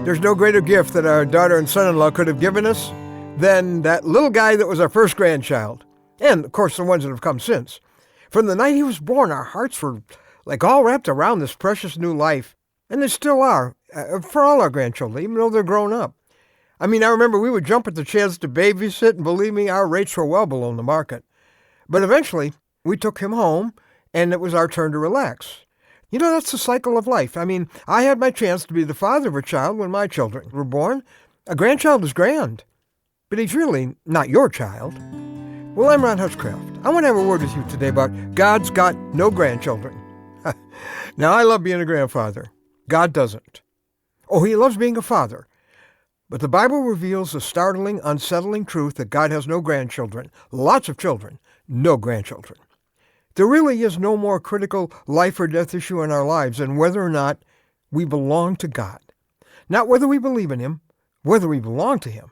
There's no greater gift that our daughter and son-in-law could have given us than that little guy that was our first grandchild. And, of course, the ones that have come since. From the night he was born, our hearts were like all wrapped around this precious new life. And they still are, for all our grandchildren, even though they're grown up. I mean, I remember we would jump at the chance to babysit, and believe me, our rates were well below the market. But eventually, we took him home, and it was our turn to relax. You know, that's the cycle of life. I mean, I had my chance to be the father of a child when my children were born. A grandchild is grand, but he's really not your child. Well, I'm Ron Hutchcraft. I want to have a word with you today about God's got no grandchildren. Now, I love being a grandfather. God doesn't. Oh, he loves being a father. But the Bible reveals the startling, unsettling truth that God has no grandchildren. Lots of children, no grandchildren. There really is no more critical life or death issue in our lives than whether or not we belong to God. Not whether we believe in him, whether we belong to him,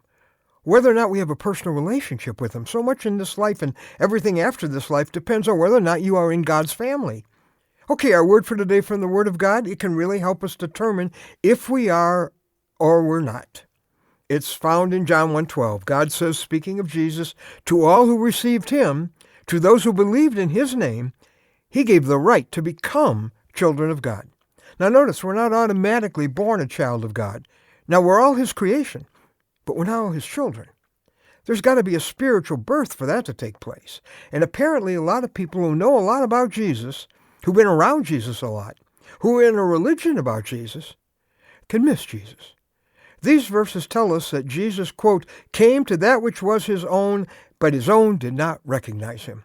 whether or not we have a personal relationship with him. So much in this life and everything after this life depends on whether or not you are in God's family. Okay, our word for today from the Word of God, it can really help us determine if we are or we're not. It's found in John 1:12. God says, speaking of Jesus, to all who received him, to those who believed in his name, he gave the right to become children of God. Now notice, we're not automatically born a child of God. Now we're all his creation, but we're not all his children. There's got to be a spiritual birth for that to take place. And apparently a lot of people who know a lot about Jesus, who've been around Jesus a lot, who are in a religion about Jesus, can miss Jesus. These verses tell us that Jesus, quote, came to that which was his own, but his own did not recognize him.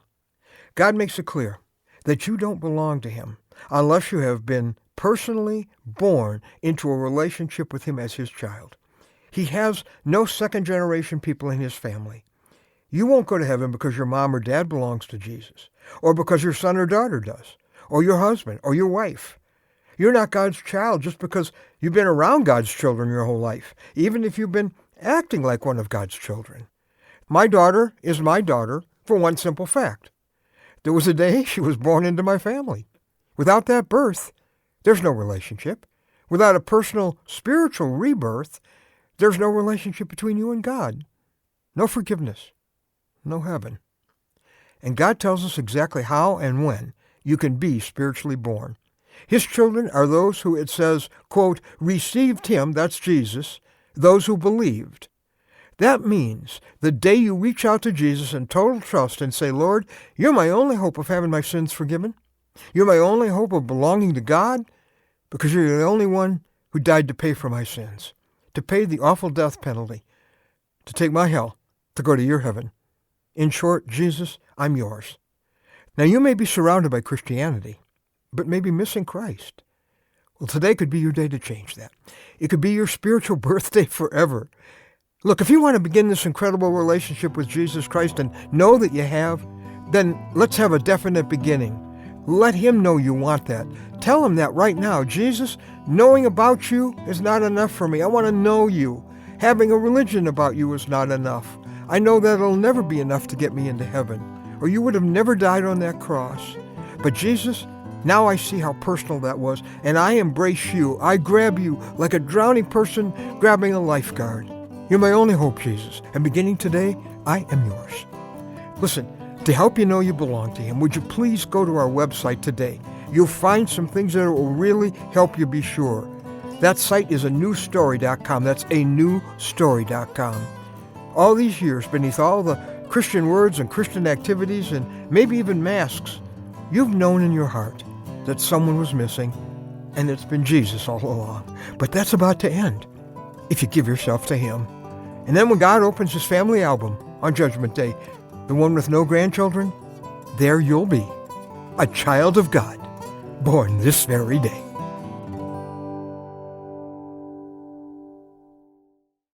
God makes it clear that you don't belong to him unless you have been personally born into a relationship with him as his child. He has no second-generation people in his family. You won't go to heaven because your mom or dad belongs to Jesus, or because your son or daughter does, or your husband, or your wife. You're not God's child just because you've been around God's children your whole life, even if you've been acting like one of God's children. My daughter is my daughter for one simple fact. There was a day she was born into my family. Without that birth, there's no relationship. Without a personal spiritual rebirth, there's no relationship between you and God. No forgiveness. No heaven. And God tells us exactly how and when you can be spiritually born. His children are those who, it says, quote, received him, that's Jesus, those who believed. That means the day you reach out to Jesus in total trust and say, Lord, you're my only hope of having my sins forgiven. You're my only hope of belonging to God because you're the only one who died to pay for my sins, to pay the awful death penalty, to take my hell, to go to your heaven. In short, Jesus, I'm yours. Now, you may be surrounded by Christianity, but maybe missing Christ. Well, today could be your day to change that. It could be your spiritual birthday forever. Look, if you want to begin this incredible relationship with Jesus Christ and know that you have, then let's have a definite beginning. Let him know you want that. Tell him that right now. Jesus, knowing about you is not enough for me. I want to know you. Having a religion about you is not enough. I know that it'll never be enough to get me into heaven, or you would have never died on that cross. But Jesus, now I see how personal that was, and I embrace you. I grab you like a drowning person grabbing a lifeguard. You're my only hope, Jesus, and beginning today, I am yours. Listen, to help you know you belong to him, would you please go to our website today? You'll find some things that will really help you be sure. That site is anewstory.com. That's anewstory.com. All these years, beneath all the Christian words and Christian activities and maybe even masks, you've known in your heart that someone was missing, and it's been Jesus all along. But that's about to end if you give yourself to him. And then when God opens his family album on Judgment Day, the one with no grandchildren, there you'll be, a child of God, born this very day.